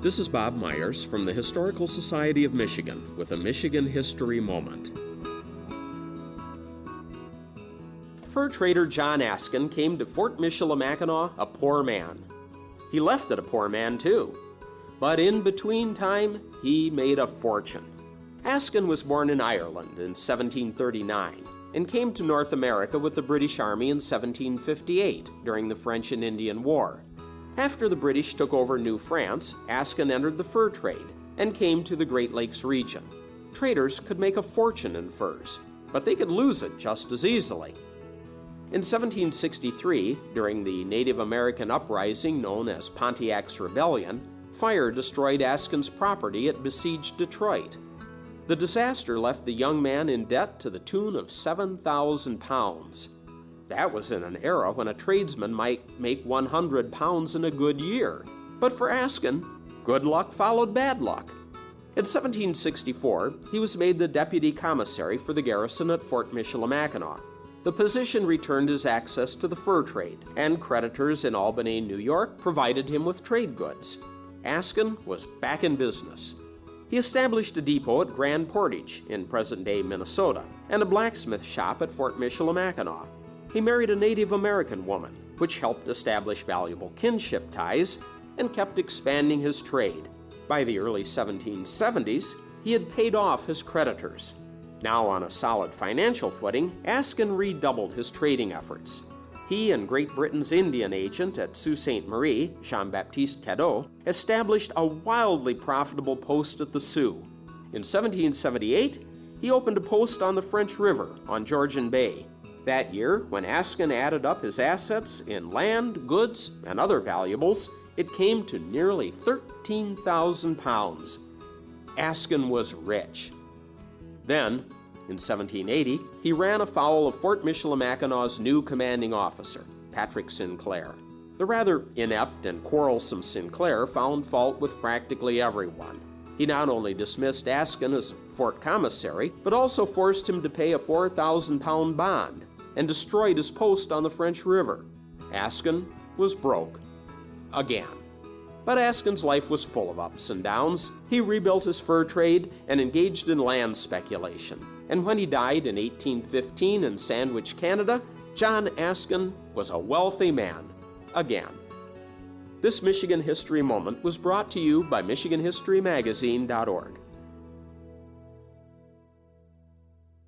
This is Bob Myers from the Historical Society of Michigan with a Michigan History Moment. Fur trader John Askin came to Fort Michilimackinac a poor man. He left it a poor man too. But in between time, he made a fortune. Askin was born in Ireland in 1739 and came to North America with the British Army in 1758 during the French and Indian War. After the British took over New France, Askin entered the fur trade and came to the Great Lakes region. Traders could make a fortune in furs, but they could lose it just as easily. In 1763, during the Native American uprising known as Pontiac's Rebellion, fire destroyed Askin's property at besieged Detroit. The disaster left the young man in debt to the tune of 7,000 pounds. That was in an era when a tradesman might make 100 pounds in a good year. But for Askin, good luck followed bad luck. In 1764, he was made the deputy commissary for the garrison at Fort Michilimackinac. The position returned his access to the fur trade, and creditors in Albany, New York, provided him with trade goods. Askin was back in business. He established a depot at Grand Portage in present-day Minnesota and a blacksmith shop at Fort Michilimackinac. He married a Native American woman, which helped establish valuable kinship ties and kept expanding his trade. By the early 1770s, he had paid off his creditors. Now on a solid financial footing, Askin redoubled his trading efforts. He and Great Britain's Indian agent at Sault Ste. Marie, Jean-Baptiste Cadeau, established a wildly profitable post at the Sault. In 1778, he opened a post on the French River on Georgian Bay. That year, when Askin added up his assets in land, goods, and other valuables, it came to nearly 13,000 pounds. Askin was rich. Then, in 1780, he ran afoul of Fort Michilimackinac new commanding officer, Patrick Sinclair. The rather inept and quarrelsome Sinclair found fault with practically everyone. He not only dismissed Askin as fort commissary, but also forced him to pay a 4,000-pound bond and destroyed his post on the French River. Askin was broke. Again. But Askin's life was full of ups and downs. He rebuilt his fur trade and engaged in land speculation. And when he died in 1815 in Sandwich, Canada, John Askin was a wealthy man. Again. This Michigan History Moment was brought to you by MichiganHistoryMagazine.org.